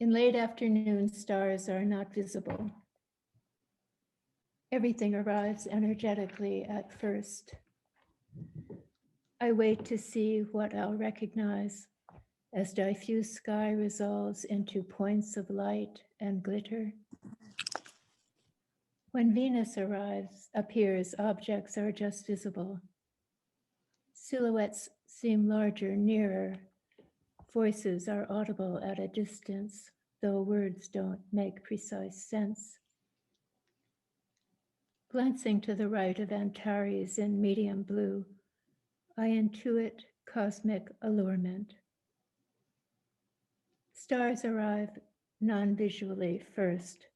In late afternoon, stars are not visible. Everything arrives energetically at first. I wait to see what I'll recognize as diffuse sky resolves into points of light and glitter. When Venus appears, objects are just visible. Silhouettes seem larger, nearer. Voices are audible at a distance, though words don't make precise sense. Glancing to the right of Antares in medium blue, I intuit cosmic allurement. Stars arrive non-visually first.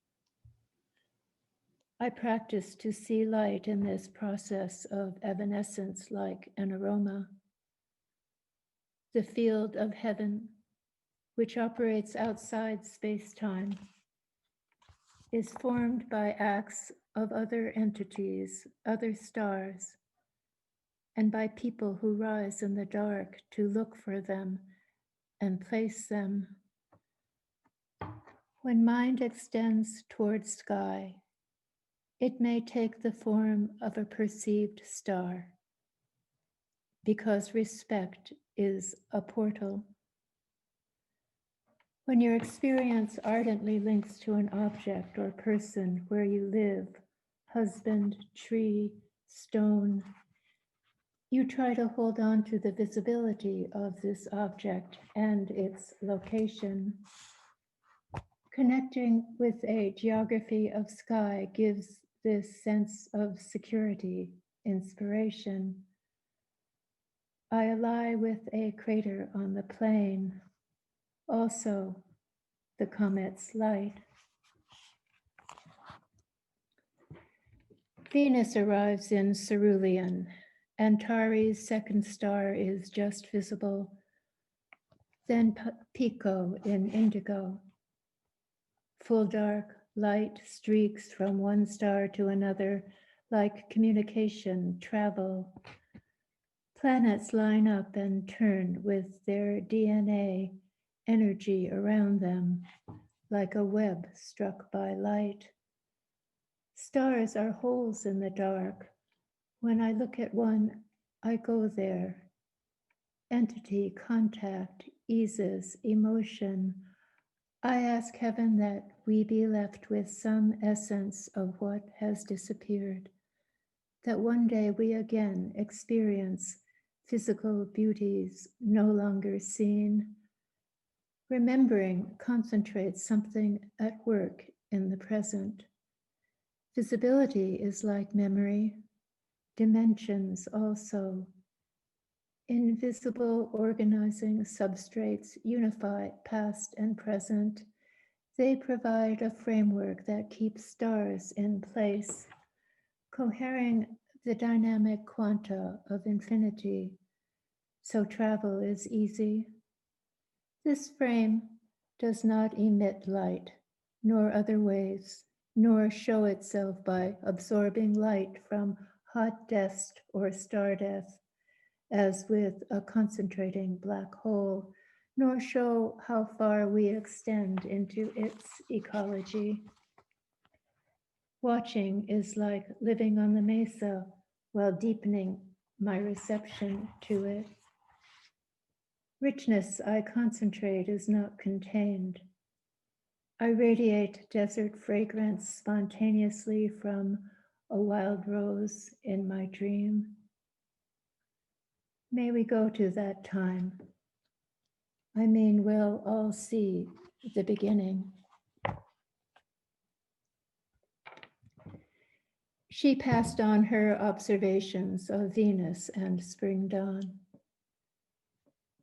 I practice to see light in this process of evanescence like an aroma. The field of heaven, which operates outside space-time, is formed by acts of other entities, other stars, and by people who rise in the dark to look for them and place them. When mind extends toward sky, it may take the form of a perceived star, because respect is a portal. When your experience ardently links to an object or person where you live, husband, tree, stone, you try to hold on to the visibility of this object and its location. Connecting with a geography of sky gives this sense of security, inspiration. I lie with a crater on the plain, also the comet's light. Venus arrives in cerulean. Antares' second star is just visible, then Pico in indigo. Full dark, light streaks from one star to another, like communication, travel. Planets line up and turn with their DNA energy around them, like a web struck by light. Stars are holes in the dark. When I look at one, I go there. Entity, contact, eases, emotion. I ask heaven that we be left with some essence of what has disappeared, that one day we again experience physical beauties no longer seen. Remembering concentrates something at work in the present. Visibility is like memory, dimensions also. Invisible organizing substrates unify past and present. They provide a framework that keeps stars in place, cohering the dynamic quanta of infinity, so travel is easy. This frame does not emit light, nor other waves, nor show itself by absorbing light from hot dust or star death, as with a concentrating black hole, nor show how far we extend into its ecology. Watching is like living on the mesa while deepening my reception to it. Richness I concentrate is not contained. I radiate desert fragrance spontaneously from a wild rose in my dream. May we go to that time. I mean, we'll all see the beginning. She passed on her observations of Venus and spring dawn.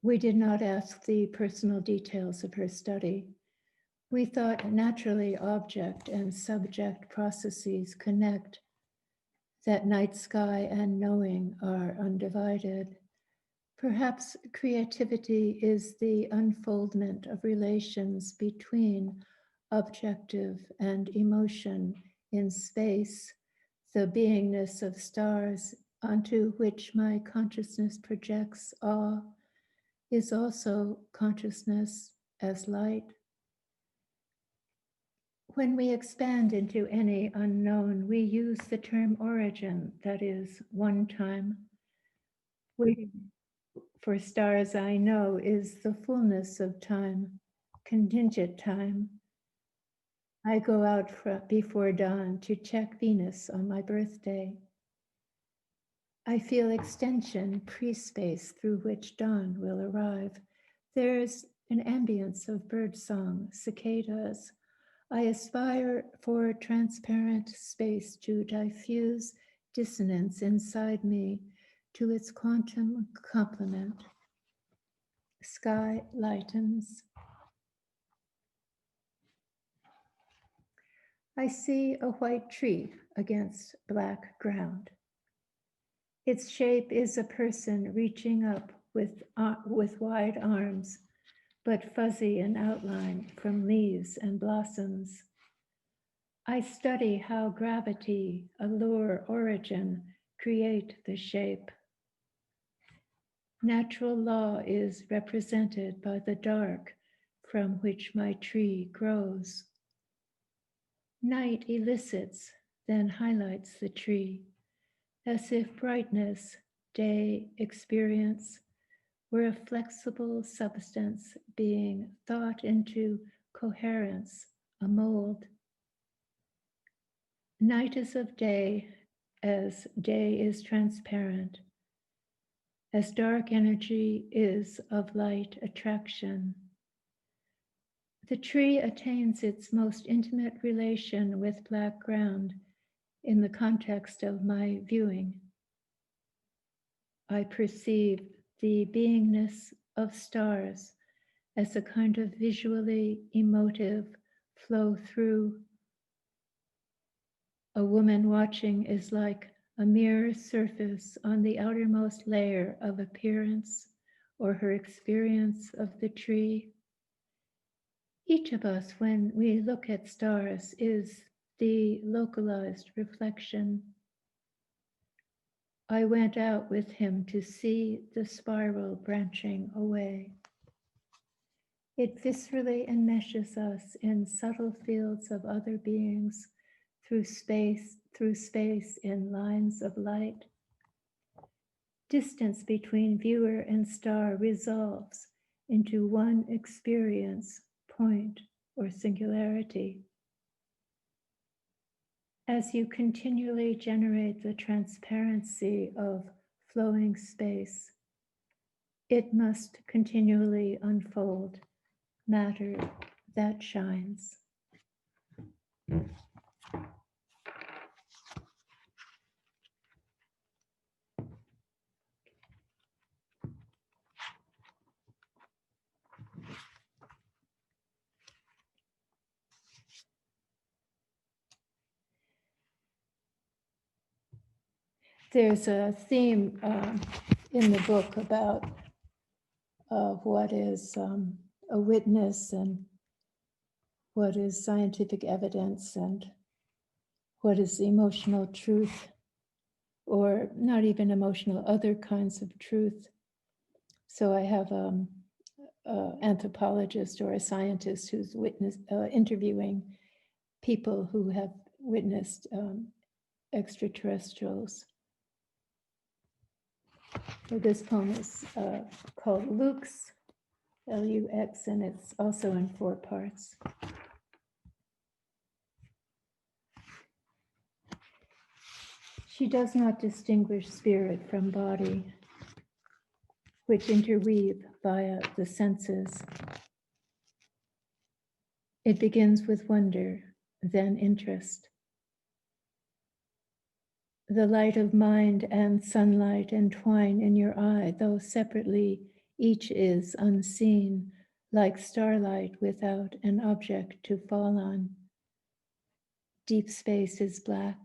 We did not ask the personal details of her study. We thought naturally object and subject processes connect, that night sky and knowing are undivided. Perhaps creativity is the unfoldment of relations between objective and emotion in space, the beingness of stars onto which my consciousness projects awe is also consciousness as light. When we expand into any unknown, we use the term origin, that is, one time. Waiting for stars I know is the fullness of time, contingent time. I go out before dawn to check Venus on my birthday. I feel extension, pre-space through which dawn will arrive. There's an ambience of birdsong, cicadas. I aspire for transparent space to diffuse dissonance inside me to its quantum complement. Sky lightens. I see a white tree against black ground. Its shape is a person reaching up with wide arms, but fuzzy in outline from leaves and blossoms. I study how gravity, allure, origin create the shape. Natural law is represented by the dark from which my tree grows. Night elicits, then highlights the tree, as if brightness, day, experience were a flexible substance being thought into coherence, a mold. Night is of day, as day is transparent, as dark energy is of light attraction. The tree attains its most intimate relation with black ground in the context of my viewing. I perceive the beingness of stars as a kind of visually emotive flow through. A woman watching is like a mirror surface on the outermost layer of appearance or her experience of the tree. Each of us, when we look at stars, is the localized reflection. I went out with him to see the spiral branching away. It viscerally enmeshes us in subtle fields of other beings through space in lines of light. Distance between viewer and star resolves into one experience, point, or singularity. As you continually generate the transparency of flowing space, it must continually unfold matter that shines. There's a theme in the book about what is a witness and what is scientific evidence and what is emotional truth, or not even emotional, other kinds of truth. So I have an anthropologist or a scientist who's interviewing people who have witnessed extraterrestrials. So this poem is called Lux, Lux, and it's also in 4 parts. She does not distinguish spirit from body, which interweave via the senses. It begins with wonder, then interest. The light of mind and sunlight entwine in your eye, though separately each is unseen, like starlight without an object to fall on. Deep space is black.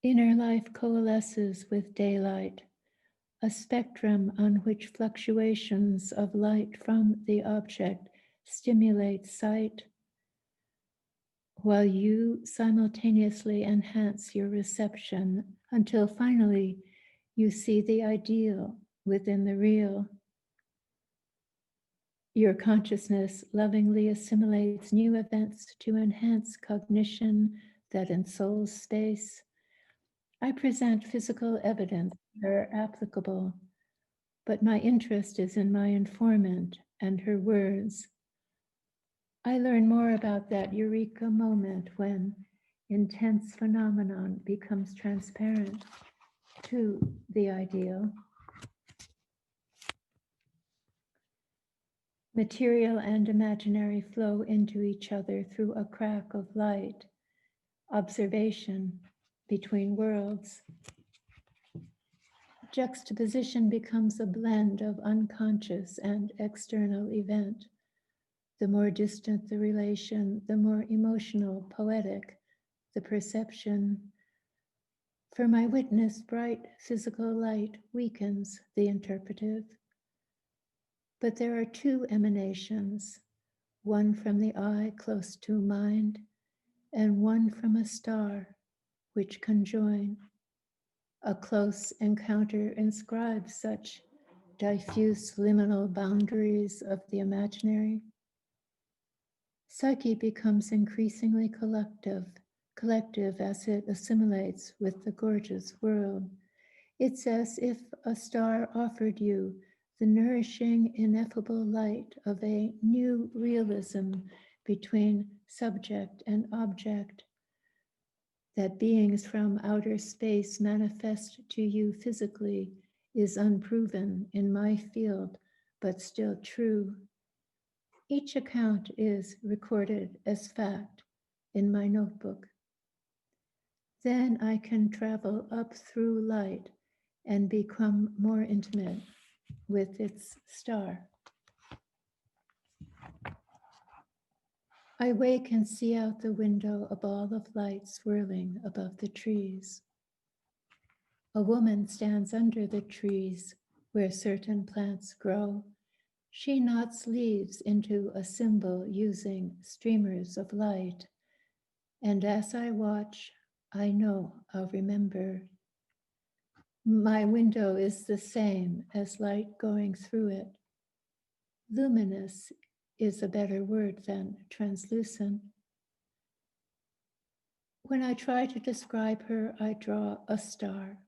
Inner life coalesces with daylight, a spectrum on which fluctuations of light from the object stimulate sight, while you simultaneously enhance your reception until finally you see the ideal within the real. Your consciousness lovingly assimilates new events to enhance cognition that ensouls space. I present physical evidence where applicable, but my interest is in my informant and her words. I learn more about that eureka moment when intense phenomenon becomes transparent to the ideal. Material and imaginary flow into each other through a crack of light, observation between worlds. Juxtaposition becomes a blend of unconscious and external event. The more distant the relation, the more emotional, poetic the perception. For my witness, bright physical light weakens the interpretive. But there are two emanations, one from the eye close to mind, and one from a star, which conjoin. A close encounter inscribes such diffuse liminal boundaries of the imaginary. Psyche becomes increasingly collective as it assimilates with the gorgeous world. It's as if a star offered you the nourishing, ineffable light of a new realism between subject and object, that beings from outer space manifest to you physically is unproven in my field, but still true. Each account is recorded as fact in my notebook. Then I can travel up through light and become more intimate with its star. I wake and see out the window a ball of light swirling above the trees. A woman stands under the trees where certain plants grow. She knots leaves into a symbol using streamers of light. And as I watch, I know I'll remember. My window is the same as light going through it. Luminous is a better word than translucent. When I try to describe her, I draw a star.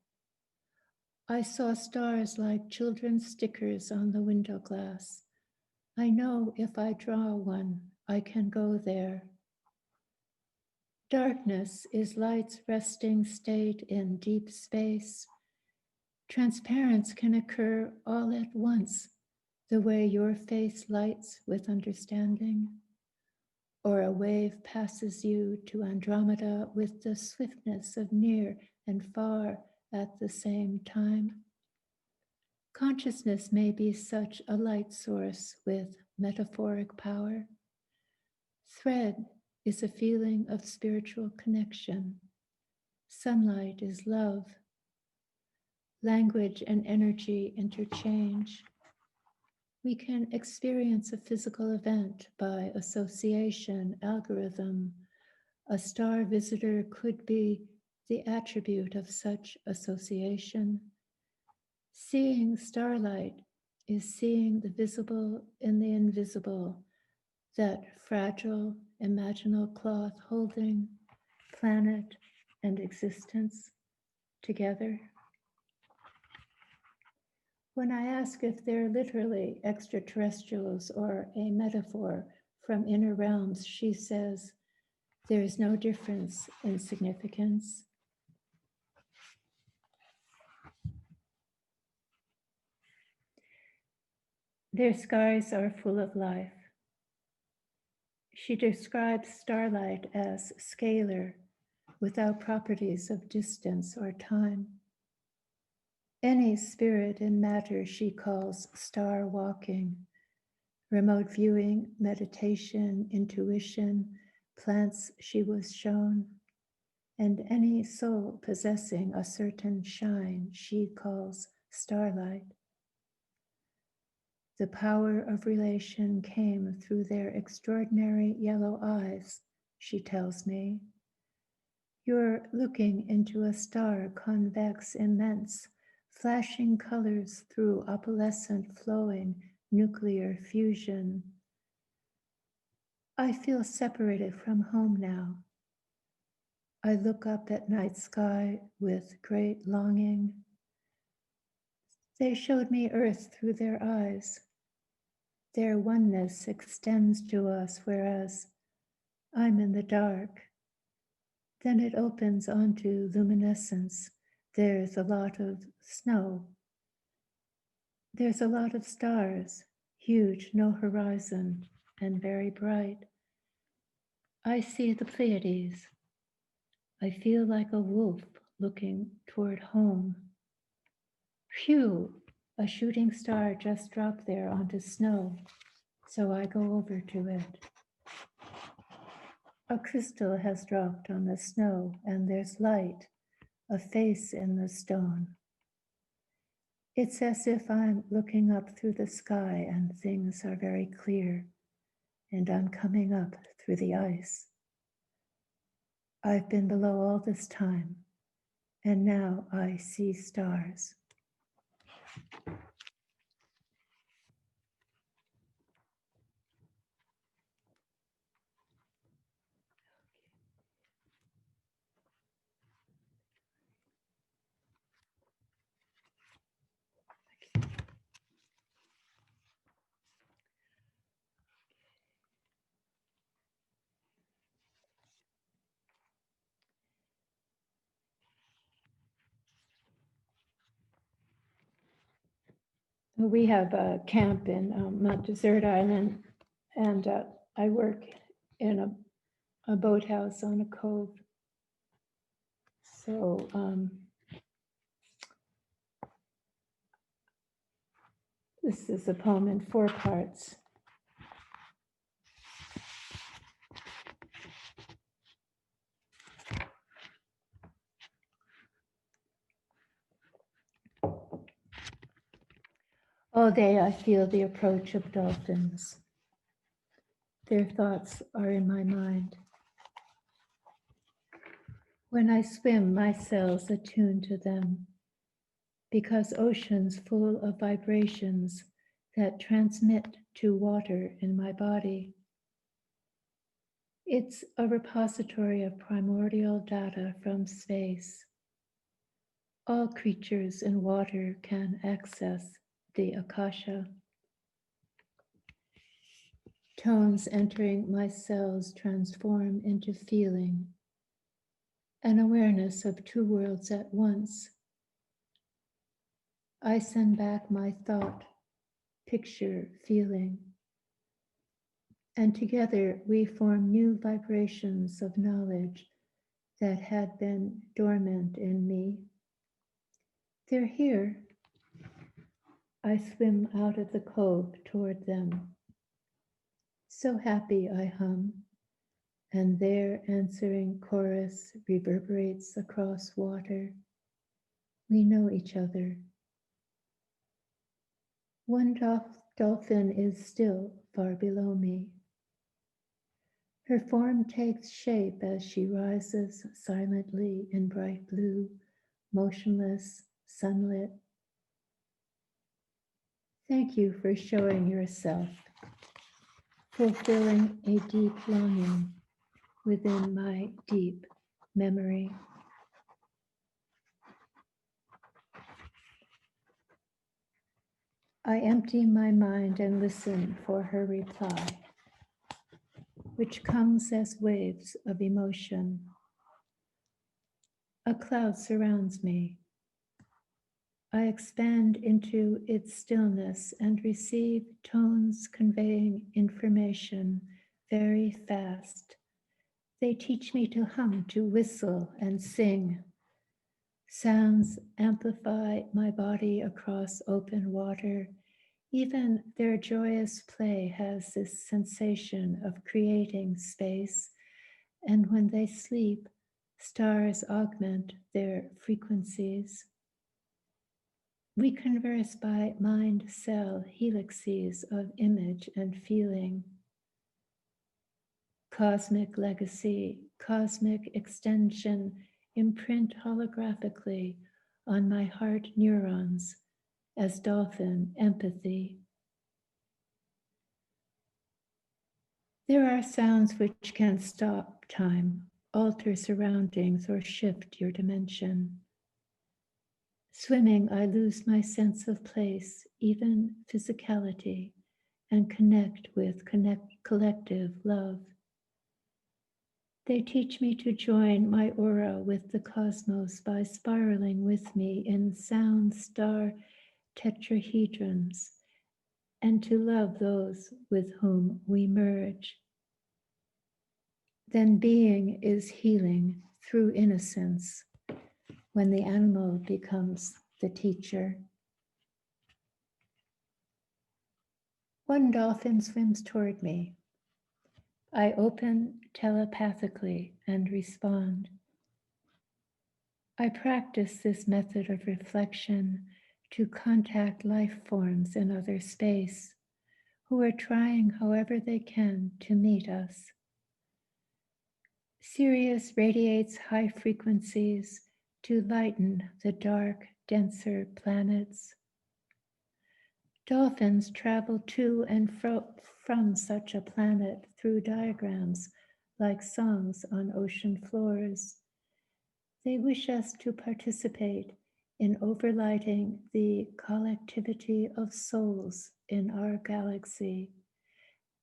I saw stars like children's stickers on the window glass. I know if I draw one, I can go there. Darkness is light's resting state in deep space. Transparence can occur all at once, the way your face lights with understanding, or a wave passes you to Andromeda with the swiftness of near and far at the same time. Consciousness may be such a light source with metaphoric power. Thread is a feeling of spiritual connection. Sunlight is love. Language and energy interchange. We can experience a physical event by association, algorithm. A star visitor could be the attribute of such association. Seeing starlight is seeing the visible in the invisible, that fragile, imaginal cloth holding planet and existence together. When I ask if they're literally extraterrestrials or a metaphor from inner realms, she says, there is no difference in significance. Their skies are full of life. She describes starlight as scalar, without properties of distance or time. Any spirit in matter she calls star walking, remote viewing, meditation, intuition, plants she was shown, and any soul possessing a certain shine she calls starlight. The power of relation came through their extraordinary yellow eyes, she tells me. You're looking into a star convex, immense, flashing colors through opalescent, flowing, nuclear fusion. I feel separated from home now. I look up at night sky with great longing. They showed me earth through their eyes. Their oneness extends to us, whereas I'm in the dark. Then it opens onto luminescence. There's a lot of snow. There's a lot of stars, huge, no horizon, and very bright. I see the Pleiades. I feel like a wolf looking toward home. Phew, a shooting star just dropped there onto snow, so I go over to it. A crystal has dropped on the snow, and there's light, a face in the stone. It's as if I'm looking up through the sky and things are very clear, and I'm coming up through the ice. I've been below all this time, and now I see stars. We have a camp in Mount Desert Island, and I work in a boathouse on a cove. So this is a poem in 4 parts. All day I feel the approach of dolphins. Their thoughts are in my mind. When I swim, my cells attune to them, because oceans full of vibrations that transmit to water in my body. It's a repository of primordial data from space. All creatures in water can access the Akasha. Tones entering my cells transform into feeling, an awareness of 2 worlds at once. I send back my thought, picture, feeling, and together we form new vibrations of knowledge that had been dormant in me. They're here. I swim out of the cove toward them. So happy I hum, and their answering chorus reverberates across water. We know each other. One dolphin is still far below me. Her form takes shape as she rises silently in bright blue, motionless, sunlit. Thank you for showing yourself, fulfilling a deep longing within my deep memory. I empty my mind and listen for her reply, which comes as waves of emotion. A cloud surrounds me. I expand into its stillness and receive tones conveying information very fast. They teach me to hum, to whistle, and sing. Sounds amplify my body across open water. Even their joyous play has this sensation of creating space, and when they sleep, stars augment their frequencies. We converse by mind cell helixes of image and feeling. Cosmic legacy, cosmic extension imprint holographically on my heart neurons as dolphin empathy. There are sounds which can stop time, alter surroundings, or shift your dimension. Swimming, I lose my sense of place, even physicality, and connect with collective love. They teach me to join my aura with the cosmos by spiraling with me in sound star tetrahedrons, and to love those with whom we merge. Then being is healing through innocence when the animal becomes the teacher. One dolphin swims toward me. I open telepathically and respond. I practice this method of reflection to contact life forms in other space who are trying however they can to meet us. Sirius radiates high frequencies to lighten the dark, denser planets. Dolphins travel to and from such a planet through diagrams like songs on ocean floors. They wish us to participate in overlighting the collectivity of souls in our galaxy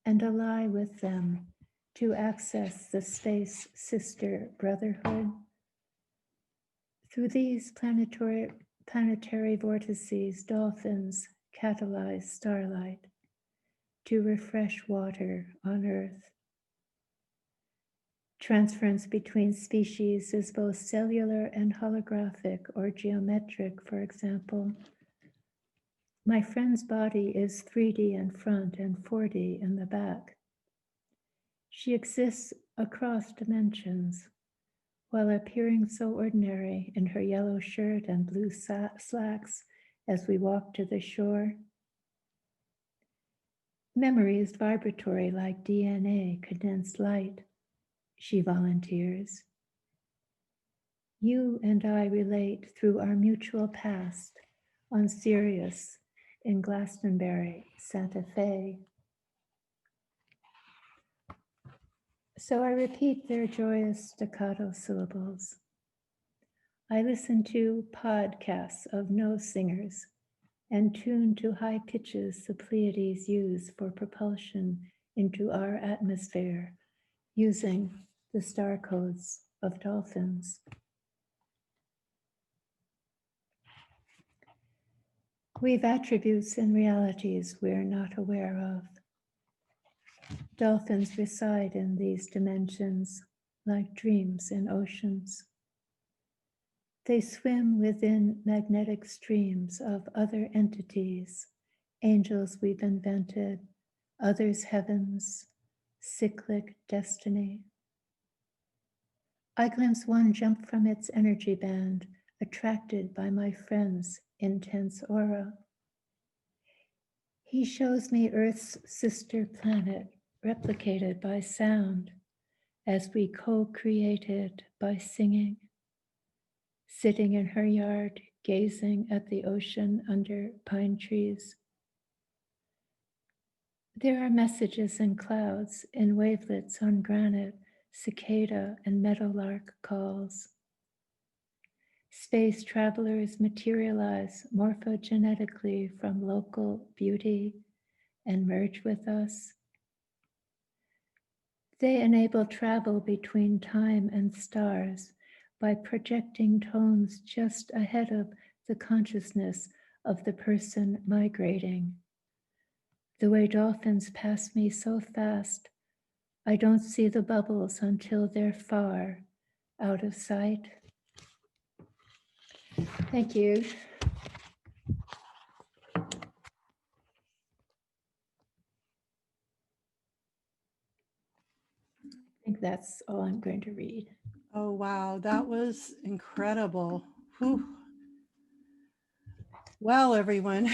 and ally with them to access the space sister brotherhood. Through these planetary vortices, dolphins catalyze starlight to refresh water on Earth. Transference between species is both cellular and holographic or geometric, for example. My friend's body is 3D in front and 4D in the back. She exists across dimensions, while appearing so ordinary in her yellow shirt and blue slacks as we walk to the shore. Memory is vibratory like DNA, condensed light, she volunteers. You and I relate through our mutual past on Sirius in Glastonbury, Santa Fe. So I repeat their joyous staccato syllables. I listen to podcasts of no singers and tune to high pitches the Pleiades use for propulsion into our atmosphere using the star codes of dolphins. We've attributes and realities we're not aware of. Dolphins reside in these dimensions like dreams in oceans. They swim within magnetic streams of other entities, angels we've invented, others' heavens, cyclic destiny. I glimpse one jump from its energy band, attracted by my friend's intense aura. He shows me Earth's sister planet, replicated by sound, as we co-created by singing, sitting in her yard, gazing at the ocean under pine trees. There are messages in clouds, in wavelets on granite, cicada and meadowlark calls. Space travelers materialize morphogenetically from local beauty and merge with us. They enable travel between time and stars by projecting tones just ahead of the consciousness of the person migrating. The way dolphins pass me so fast, I don't see the bubbles until they're far out of sight. Thank you. I think that's all I'm going to read. Oh, wow. That was incredible. Whew. Well, everyone,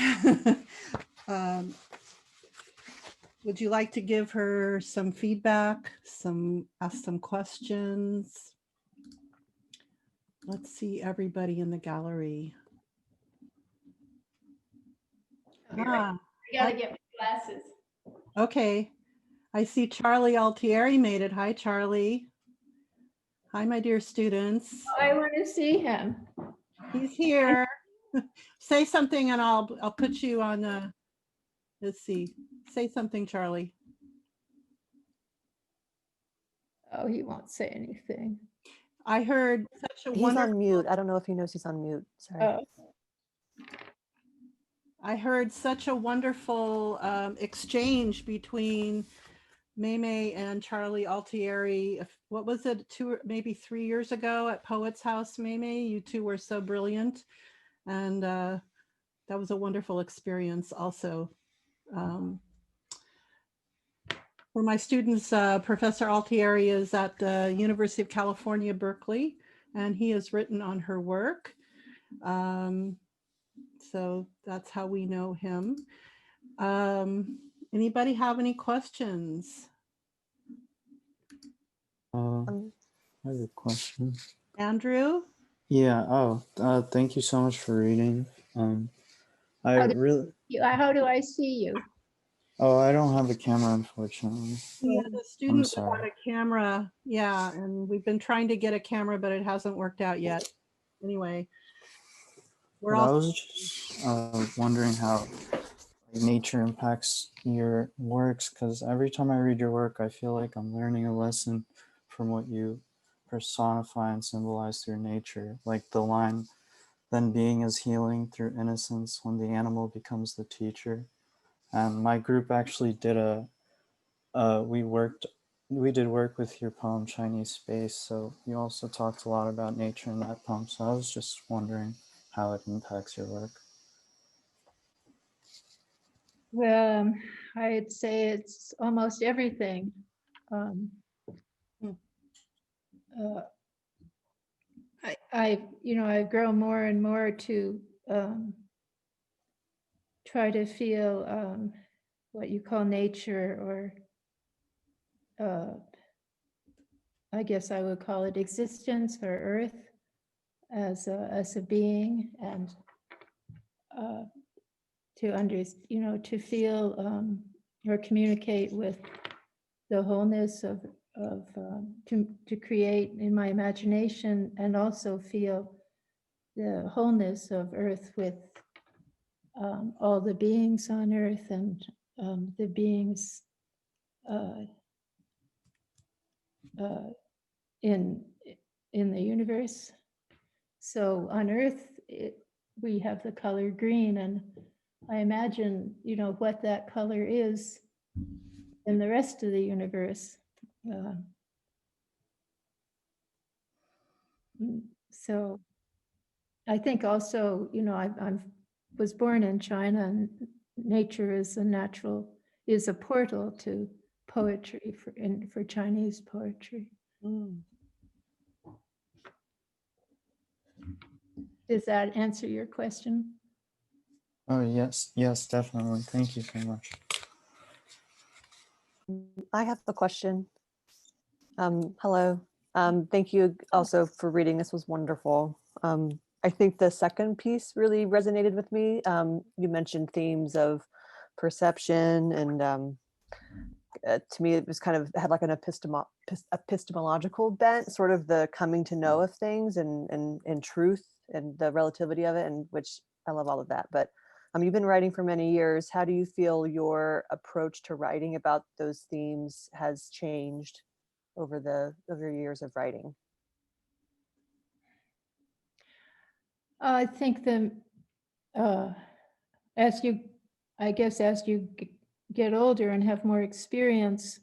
would you like to give her some feedback, ask some questions? Let's see everybody in the gallery. I gotta get my glasses. Okay. I see Charlie Altieri made it. Hi, Charlie. Hi, my dear students. I want to see him. He's here. Say something and I'll put you on let's see. Say something, Charlie. Oh, he won't say anything. I heard such a He's wonderful on mute. I don't know if he knows he's on mute. Sorry. Oh, I heard such a wonderful exchange between Maymay and Charlie Altieri. What was it, maybe 3 years ago at Poets House, Maymay? You two were so brilliant. And that was a wonderful experience also. For my students, Professor Altieri is at the University of California, Berkeley, and he has written on her work. So that's how we know him. Anybody have any questions? I have a question. Andrew? Yeah, thank you so much for reading. I How do- really, how do I see you? I don't have a camera, unfortunately. Yeah, the students sorry. want a camera. Yeah, and we've been trying to get a camera, but it hasn't worked out yet. Anyway, we're But I all was just wondering how nature impacts your works, because every time I read your work, I feel like I'm learning a lesson from what you personify and symbolize through nature. Like the line, "Then being is healing through innocence when the animal becomes the teacher." And my group actually did we did work with your poem Chinese Space, so you also talked a lot about nature in that poem. So I was just wondering how it impacts your work. Well, I'd say it's almost everything. Hmm. I grow more and more to try to feel what you call nature, or I guess I would call it existence or earth as a being, and to feel or communicate with the wholeness of to create in my imagination, and also feel the wholeness of earth with all the beings on earth, and the beings in the universe. So on earth we have the color green, and I imagine what that color is in the rest of the universe. So I think also, I was born in China, and nature is a portal to poetry for Chinese poetry. Mm. Does that answer your question? Oh, yes, definitely. Thank you so much. I have a question. Hello. Thank you also for reading. This was wonderful. I think the second piece really resonated with me. You mentioned themes of perception, and to me, it was kind of had like an epistemological bent, sort of the coming to know of things and truth and the relativity of it, and which I love all of that. But you've been writing for many years. How do you feel your approach to writing about those themes has changed over your years of writing? I think as you get older and have more experience,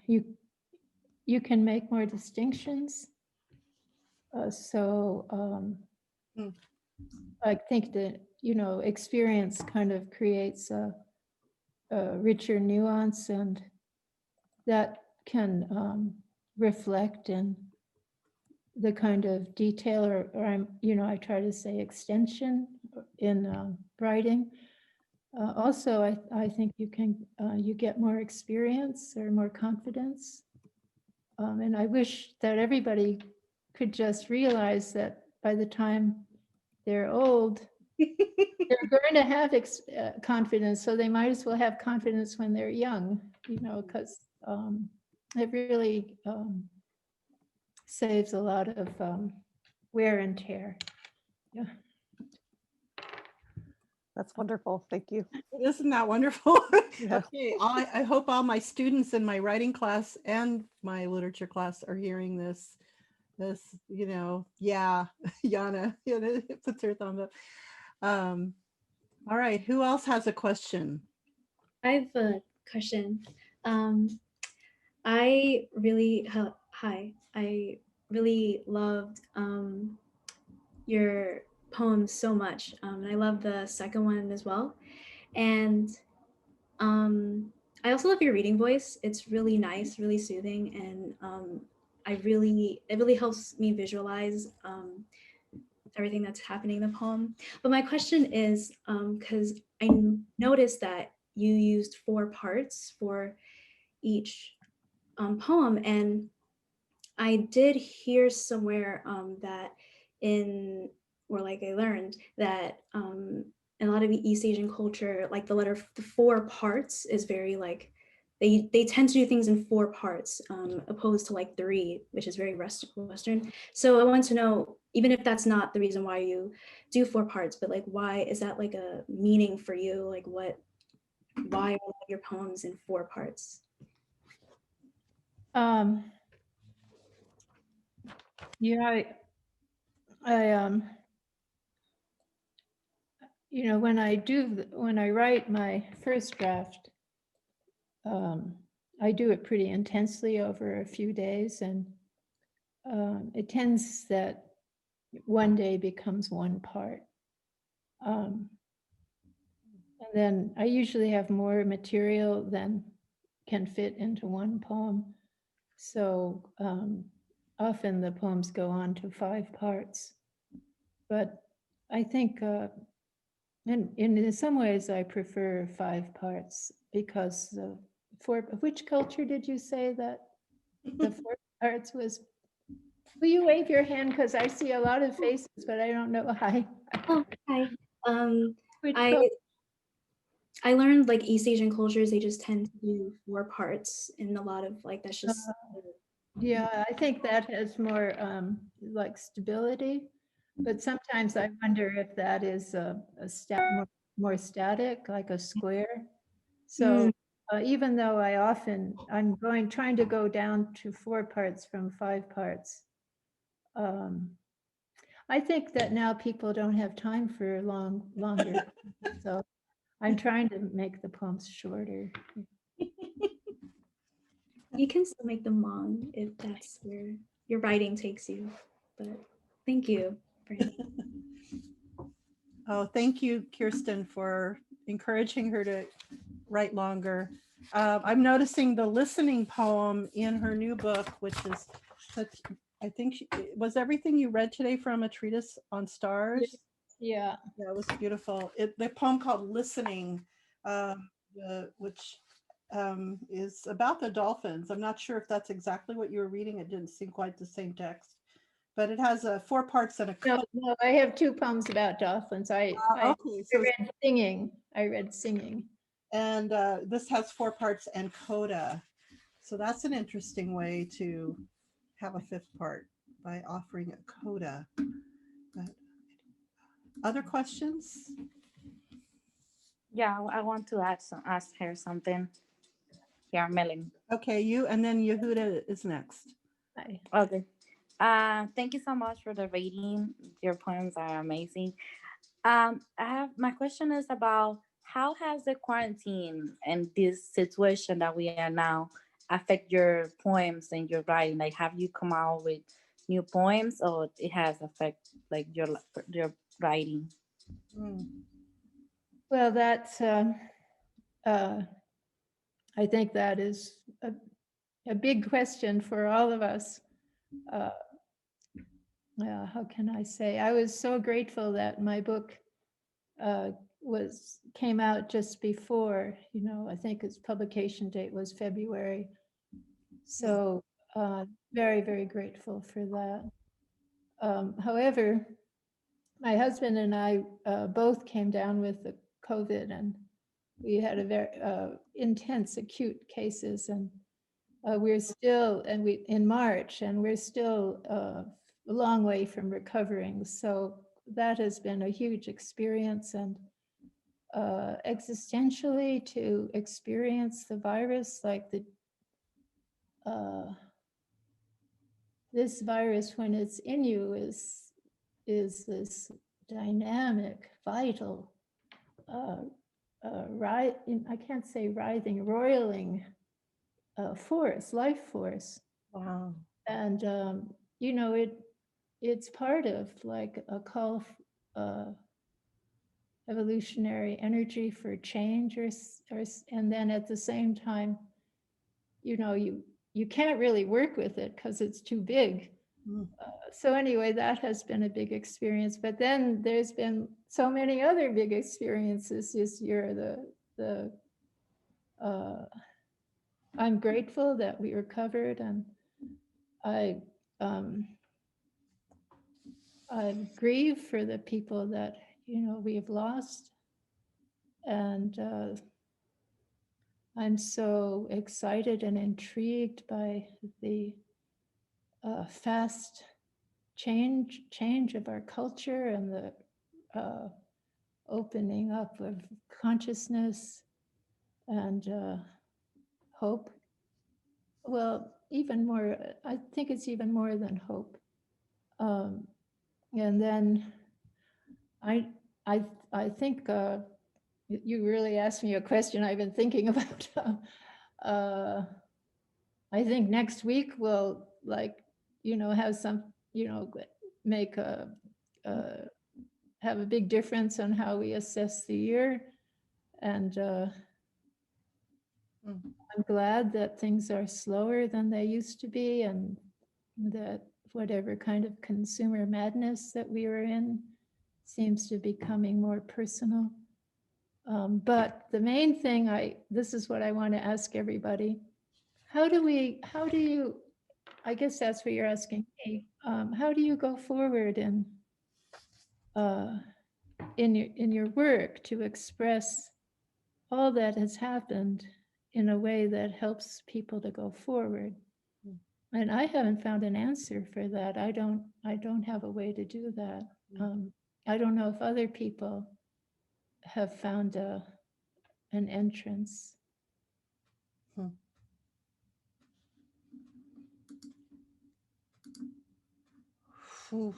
you can make more distinctions. Hmm. I think that experience kind of creates a richer nuance, and that can reflect in the kind of detail, or I try to say extension in writing. Also, I think you get more experience or more confidence, and I wish that everybody could just realize that by the time they're old, they're going to have confidence, so they might as well have confidence when they're young. because it really saves a lot of wear and tear. Yeah. That's wonderful. Thank you. Isn't that wonderful? Yeah. Okay, I hope all my students in my writing class and my literature class are hearing this. Yeah, Yana, puts her thumb up. All right, who else has a question? I have a question. I really hi. I really loved your poems so much. And I love the second one as well. And I also love your reading voice. It's really nice, really soothing, and it really helps me visualize everything that's happening in the poem. But my question is, because I noticed that you used 4 parts for each poem, and I did hear somewhere that or like I learned that in a lot of East Asian culture, like the 4 parts is very like they tend to do things in 4 parts, opposed to like 3, which is very Western. So I want to know, even if that's not the reason why you do 4 parts, but like why is that like a meaning for you? Like why are your poems in 4 parts? Yeah, when I write my first draft, I do it pretty intensely over a few days, and it tends that one day becomes one part. And then I usually have more material than can fit into one poem. So often the poems go on to 5 parts. But I think in some ways I prefer 5 parts because which culture did you say that the 4 parts was? Will you wave your hand? Because I see a lot of faces, but I don't know. Hi. Oh, hi. Which I learned like East Asian cultures, they just tend to do 4 parts, and a lot of like that's just Yeah, I think that has more like stability, but sometimes I wonder if that is more static, like a square. So even though I'm trying to go down to 4 parts from 5 parts, I think that now people don't have time for longer. So I'm trying to make the poems shorter. you can still make them long if that's where your writing takes you. But thank you for Oh, thank you, Kirsten, for encouraging her to write longer. I'm noticing the listening poem in her new book, which is such, I think, was everything you read today from a treatise on stars? Yeah. Yeah, it was beautiful. The poem called Listening, which is about the dolphins. I'm not sure if that's exactly what you were reading. It didn't seem quite the same text, but it has 4 parts and a No, I have 2 poems about dolphins. I read singing. I read singing. And this has 4 parts and coda. So that's an interesting way to have a 5th part, by offering a coda. But other questions? Yeah, I want to ask her something. Yeah, Melanie. Okay, you, and then Yehuda is next. Hi. Okay. Thank you so much for the reading. Your poems are amazing. My question is about how has the quarantine and this situation that we are now affect your poems and your writing? Like, have you come out with new poems, or it has affect like your writing? Well, that's I think that is a big question for all of us. How can I say? I was so grateful that my book came out just before, I think its publication date was February. So very, very grateful for that. However, my husband and I both came down with the COVID, and we had a very intense acute cases, and we're still, and we in March, and we're still a long way from recovering. So that has been a huge experience, and existentially to experience the virus, like this virus when it's in you is this dynamic, vital, I can't say writhing, roiling force, life force. Wow. And you know, it's part of like a call evolutionary energy for change, and then at the same time, you know, you can't really work with it because it's too big. So anyway, that has been a big experience. But then there's been so many other big experiences this year. I'm grateful that we recovered, and I um, I grieve for the people that, you know, we've lost, and I'm so excited and intrigued by the fast change of our culture and the opening up of consciousness and hope. Well, even more, I think it's even more than hope. And then I I think you really asked me a question I've been thinking about. I think next week we'll, like, you know, have some, you know, make have a big difference on how we assess the year. And I'm glad that things are slower than they used to be, and that whatever kind of consumer madness that we were in seems to be becoming more personal. But the main thing, this is what I want to ask everybody. How do you, I guess that's what you're asking me. How do you go forward in your work to express all that has happened in a way that helps people to go forward? And I haven't found an answer for that. I don't have a way to do that. I don't know if other people have found an entrance. Whew.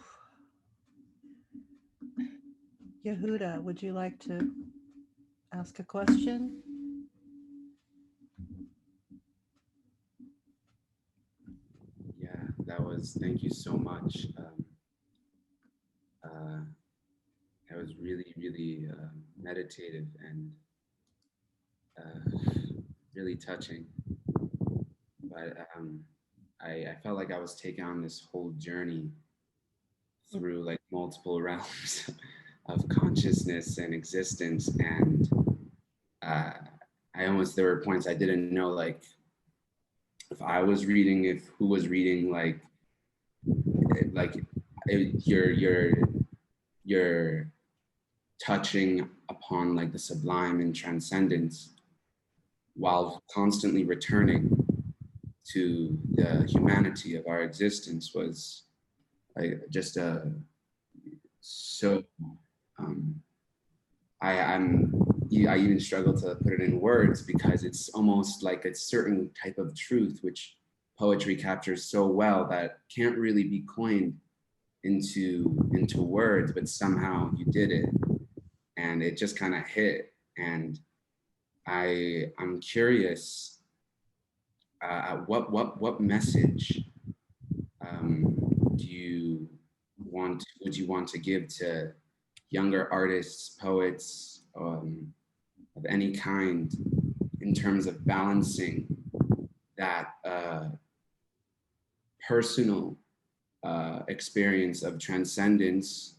Yehuda, would you like to ask a question? Yeah, thank you so much. That was really, really meditative and really touching. But I felt like I was taking on this whole journey through like multiple realms of consciousness and existence. And there were points I didn't know, like, if I was reading, if who was reading, you're touching upon like the sublime and transcendence while constantly returning to the humanity of our existence was like just so I even struggle to put it in words because it's almost like a certain type of truth which poetry captures so well that can't really be coined into words, but somehow you did it and it just kind of hit. And I'm curious, what message would you want to give to younger artists, poets, of any kind, in terms of balancing that personal experience of transcendence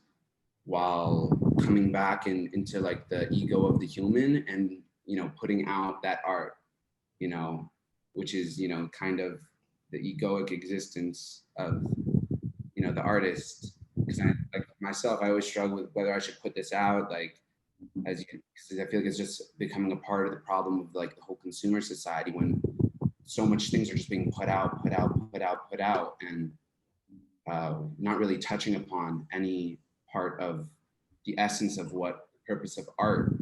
while coming back into like the ego of the human, and putting out that art, which is kind of the egoic existence of the artist. Because I, like myself, I always struggle with whether I should put this out, like as you, because I feel like it's just becoming a part of the problem of like the whole consumer society when so much things are just being put out, and not really touching upon any part of the essence of what the purpose of art,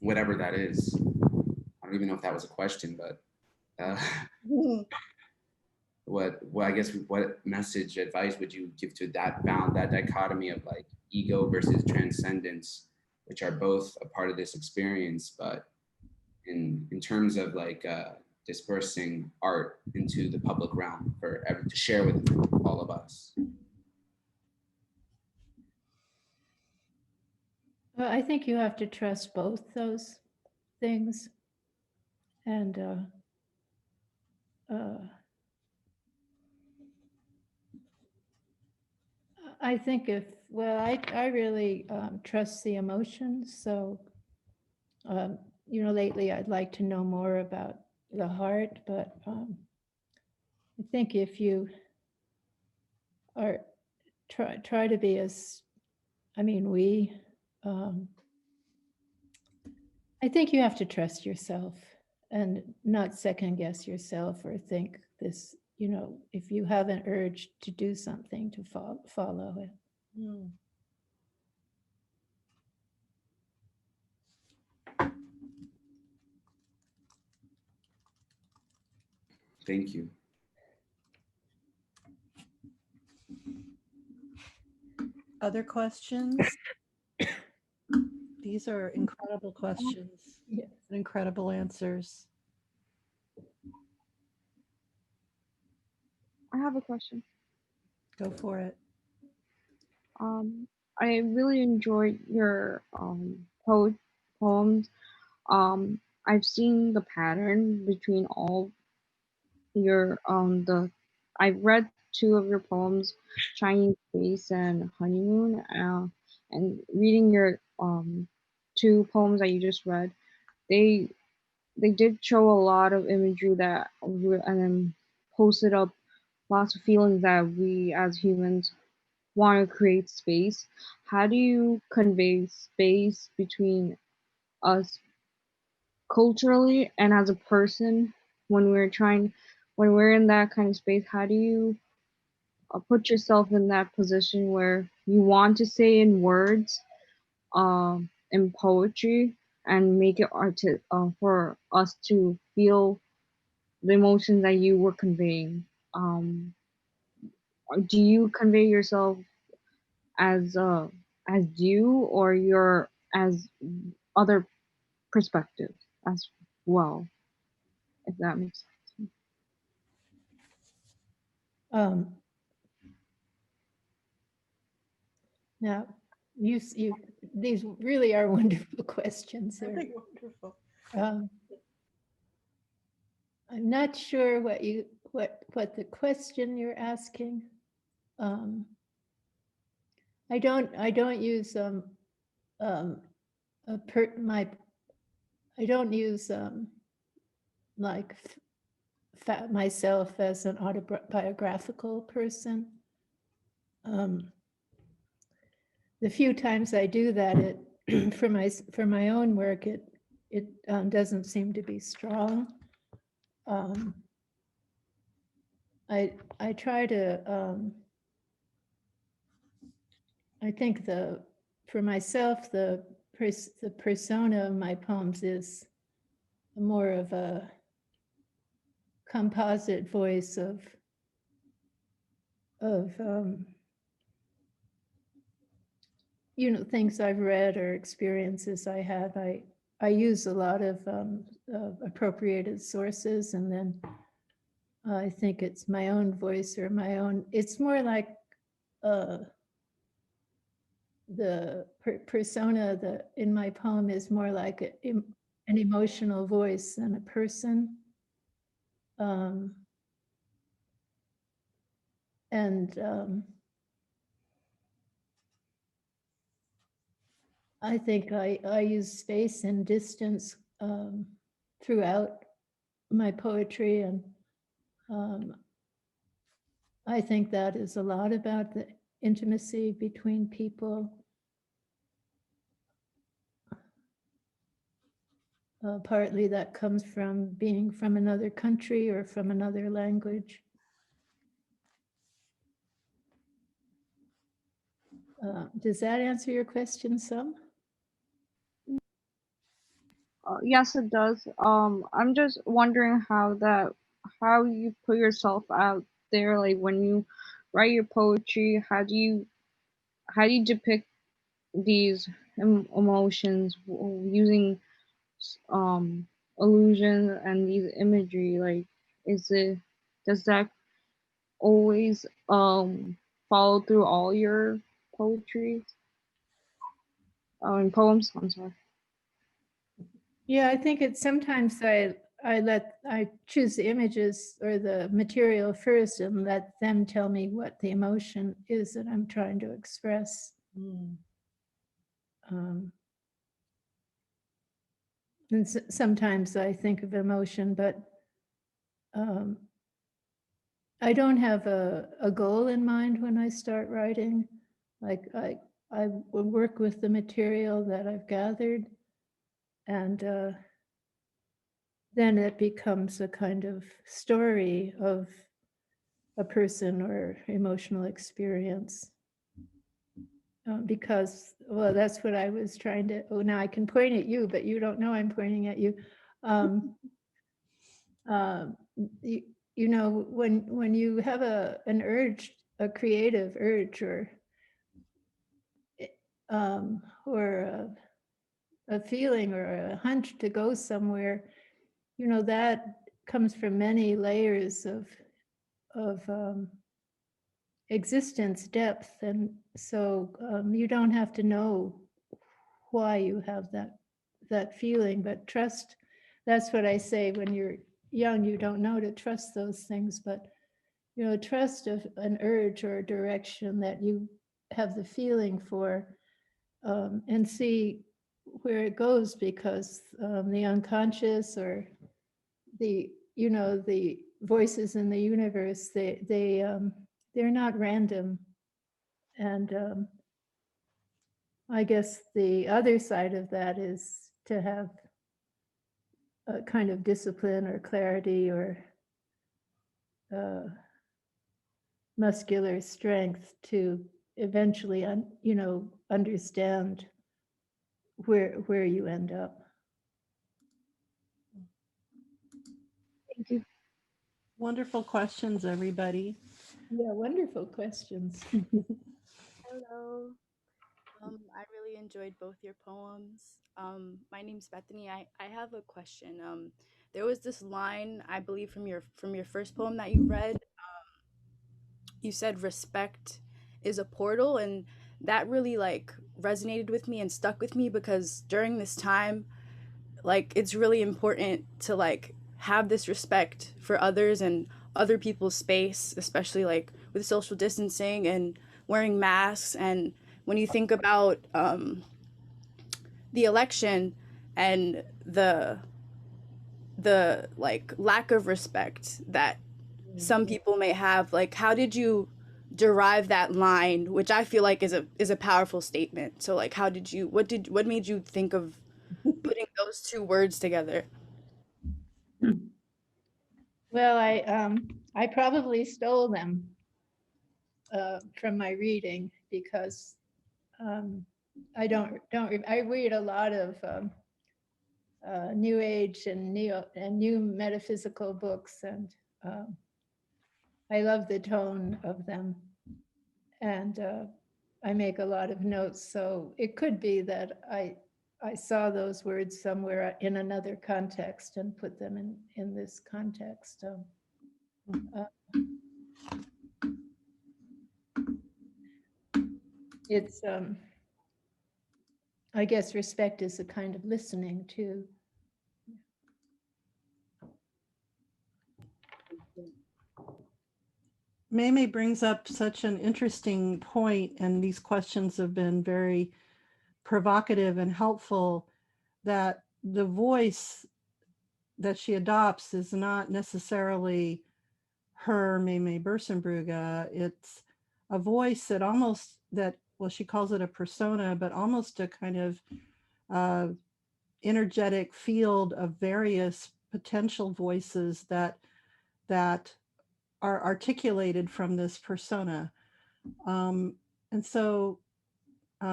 whatever that is. I don't even know if that was a question, but what I guess what message advice would you give to that that dichotomy of like ego versus transcendence, which are both a part of this experience, but in terms of like dispersing art into the public realm for to share with all of us. Well, I think you have to trust both those things. And I think I really trust the emotions. So, lately I'd like to know more about the heart, but I think if you are try to be as, I think you have to trust yourself and not second guess yourself or think this, if you have an urge to do something, to follow it. Thank you. Other questions? These are incredible questions. Yes. And incredible answers. I have a question. Go for it. I really enjoyed your poems. I've seen the pattern between all your I've read two of your poems, Chinese Face and Honeymoon, and reading your two poems that you just read, they did show a lot of imagery and then posted up lots of feelings that we as humans want to create space. How do you convey space between us culturally and as a person when when we're in that kind of space? How do you put yourself in that position where you want to say in words, in poetry, and make it for us to feel the emotions that you were conveying? Do you convey yourself as you, or your as other perspectives as well, if that makes sense? Now, these really are wonderful questions. I think wonderful. I'm not sure what the question you're asking. I don't use I don't use like myself as an autobiographical person. The few times I do that, it for my own work, it doesn't seem to be strong. I try to. I think for myself, the persona of my poems is more of a composite voice of things I've read or experiences I have. I use a lot of appropriated sources, and then I think it's my own voice or my own. It's more like the persona in my poem is more like an emotional voice than a person. I think I use space and distance throughout my poetry, and I think that is a lot about the intimacy between people. Partly that comes from being from another country or from another language. Does that answer your question some? Yes, it does. I'm just wondering how you put yourself out there, like when you write your poetry, how do you depict these emotions using um illusion and these imagery? Like, does that always follow through all your poetry? Poems. I'm sorry. Yeah, I think it's sometimes I choose the images or the material first and let them tell me what the emotion is that I'm trying to express. Um, and sometimes I think of emotion, but I don't have a goal in mind when I start writing. Like I will work with the material that I've gathered, and then it becomes a kind of story of a person or emotional experience. Because, well, that's what I was trying to, oh, now I can point at you, but you don't know I'm pointing at you. You, you know, when you have an urge, a creative urge, or a feeling or a hunch to go somewhere, you know, that comes from many layers of existence depth, and so you don't have to know why you have that feeling, but trust. That's what I say, when you're young you don't know to trust those things, but you know, trust of an urge or a direction that you have the feeling for, and see where it goes, because the unconscious or the, you know, the voices in the universe, they're not random. And I guess the other side of that is to have a kind of discipline or clarity or muscular strength to eventually, you know, understand where you end up. Thank you. Wonderful questions, everybody. Yeah, wonderful questions. Hello. I really enjoyed both your poems. My name's Bethany. I have a question. There was this line, I believe, from your first poem that you read. You said respect is a portal, and that really like resonated with me and stuck with me, because during this time, like, it's really important to like have this respect for others and other people's space, especially like with social distancing and wearing masks. And when you think about the election and the like lack of respect that some people may have, like, how did you derive that line, which I feel like is a powerful statement? So like, how did you, what made you think of putting those two words together? Well, I probably stole them from my reading, because I read a lot of New Age and new metaphysical books, and I love the tone of them, and I make a lot of notes. So it could be that I saw those words somewhere in another context and put them in this context. It's I guess respect is a kind of listening too. Mei brings up such an interesting point, and these questions have been very provocative and helpful, that the voice that she adopts is not necessarily her, Mei Berssenbrugge. It's a voice that almost, that, well, she calls it a persona, but almost a kind of energetic field of various potential voices that are articulated from this persona. And so I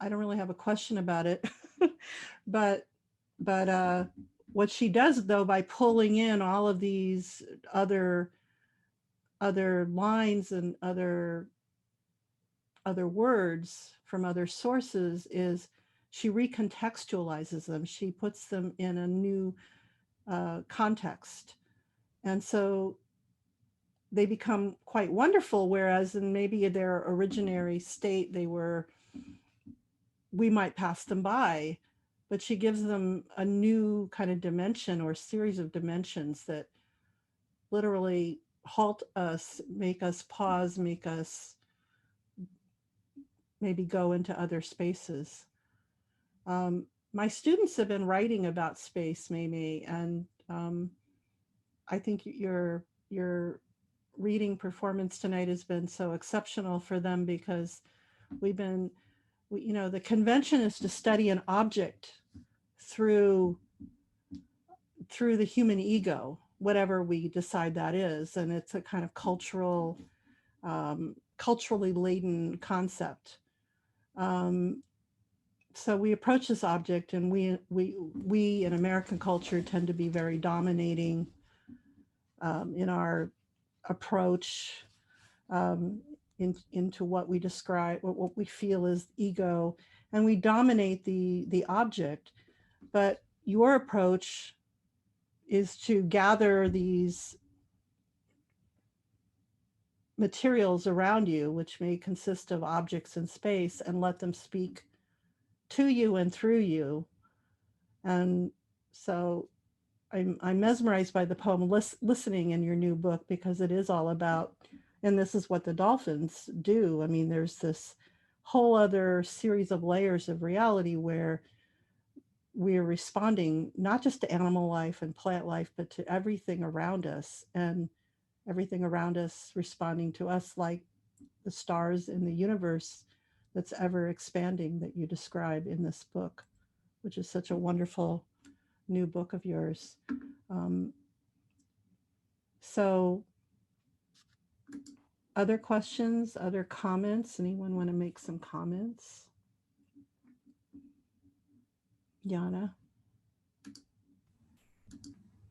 don't really have a question about it, but what she does though, by pulling in all of these other lines and other words from other sources, is she recontextualizes them. She puts them in a new context. And so they become quite wonderful, whereas in maybe their originary state, we might pass them by, but she gives them a new kind of dimension or series of dimensions that literally halt us, make us pause, make us maybe go into other spaces. My students have been writing about space, Mei, and I think your reading performance tonight has been so exceptional for them, because the convention is to study an object through the human ego, whatever we decide that is, and it's a kind of culturally laden concept. So we approach this object, and we in American culture tend to be very dominating in our approach into what we describe, what we feel is ego, and we dominate the object. But your approach is to gather these materials around you, which may consist of objects in space, and let them speak to you and through you. And so I'm mesmerized by the poem Listening in your new book, because it is all about, and this is what the dolphins do. I mean, there's this whole other series of layers of reality where we're responding not just to animal life and plant life, but to everything around us, and everything around us responding to us, like the stars in the universe that's ever expanding that you describe in this book, which is such a wonderful new book of yours. So other questions, other comments? Anyone want to make some comments? Yana?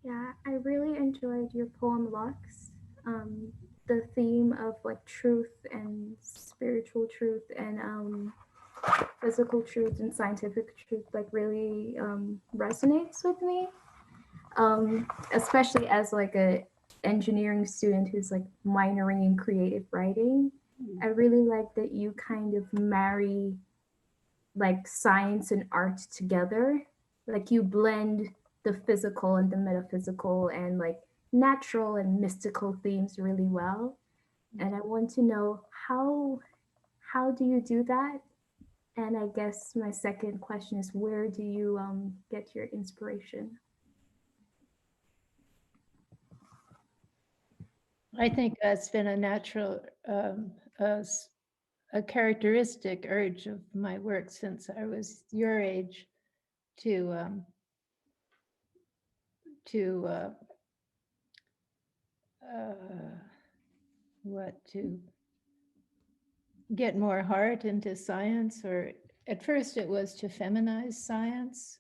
Yeah, I really enjoyed your poem Lux. The theme of like truth and spiritual truth and physical truth and scientific truth like really resonates with me. Especially as like a engineering student who's like minoring in creative writing. I really like that you kind of marry like science and art together. Like you blend the physical and the metaphysical and like natural and mystical themes really well. And I want to know how do you do that? And I guess my second question is, where do you get your inspiration? I think that's been a natural, a characteristic urge of my work since I was your age to to get more heart into science, or at first it was to feminize science.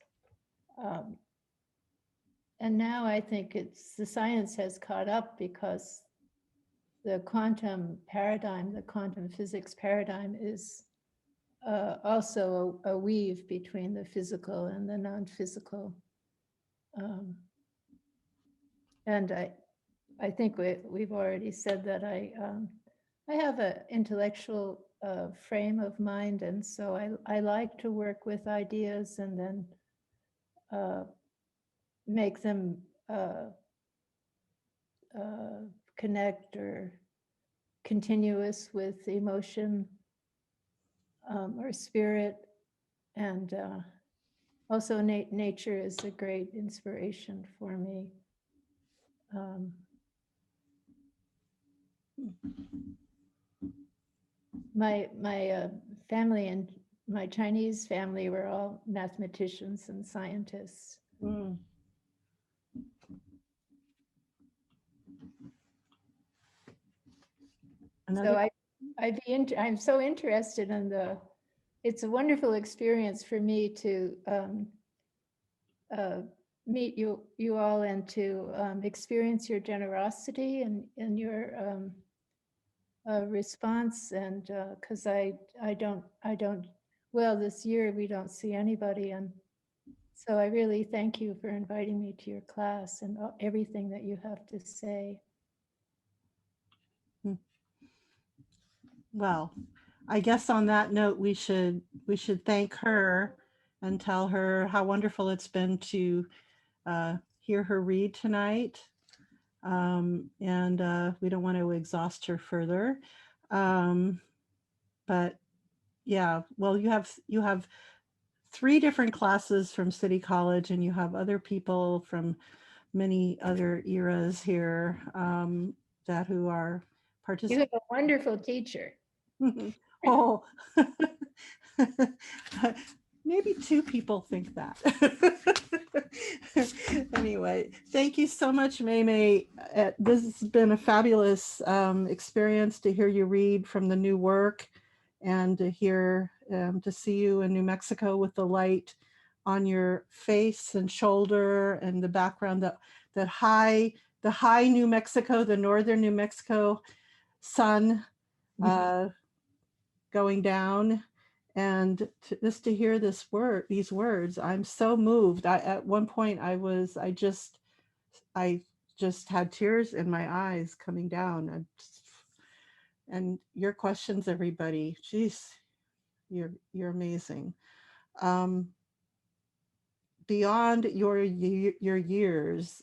And now I think the science has caught up, because the quantum paradigm, the quantum physics paradigm is also a weave between the physical and the non-physical. And I think we've already said that I have an intellectual frame of mind, and so I like to work with ideas and then make them connect or continuous with emotion or spirit. And also nature is a great inspiration for me. My family and my Chinese family were all mathematicians and scientists. Mm. So I'm so interested in it's a wonderful experience for me to meet you all and to experience your generosity and your response. And because I don't, well, this year we don't see anybody. And so I really thank you for inviting me to your class and everything that you have to say. Well, I guess on that note, we should thank her and tell her how wonderful it's been to hear her read tonight. And we don't want to exhaust her further. But yeah, well, you have 3 different classes from City College, and you have other people from many other eras here that who are You participating. have a wonderful teacher. Oh, maybe 2 people think that. Anyway, thank you so much, Maymay. This has been a fabulous experience to hear you read from the new work and to hear, to see you in New Mexico with the light on your face and shoulder and the background, the high New Mexico, the northern New Mexico sun going down, and just to hear these words, I'm so moved. At one point I just had tears in my eyes coming down. And your questions, everybody, geez, you're amazing. Beyond your years.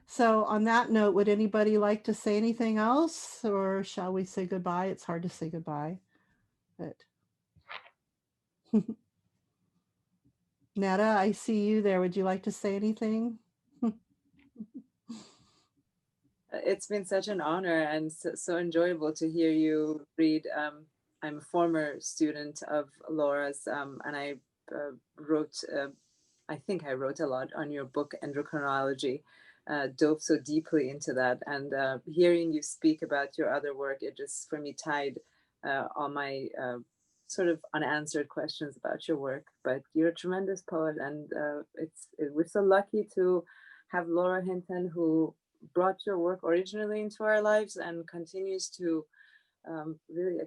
So on that note, would anybody like to say anything else, or shall we say goodbye? It's hard to say goodbye, but Netta, I see you there. Would you like to say anything? It's been such an honor and so enjoyable to hear you read. I'm a former student of Laura's, and I think I wrote a lot on your book, Endocrinology, dove so deeply into that. And hearing you speak about your other work, it just, for me, tied all my sort of unanswered questions about your work. But you're a tremendous poet, and we're so lucky to have Laura Hinton, who brought your work originally into our lives and continues to really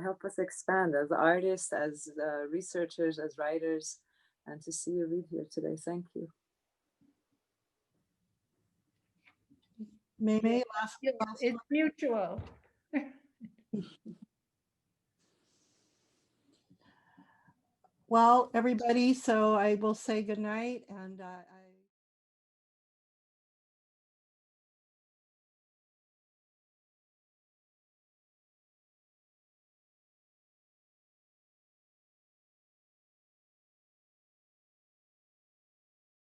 help us expand as artists, as researchers, as writers, and to see you read here today. Thank you. Maymay, It's mutual. Well, everybody, so I will say goodnight, and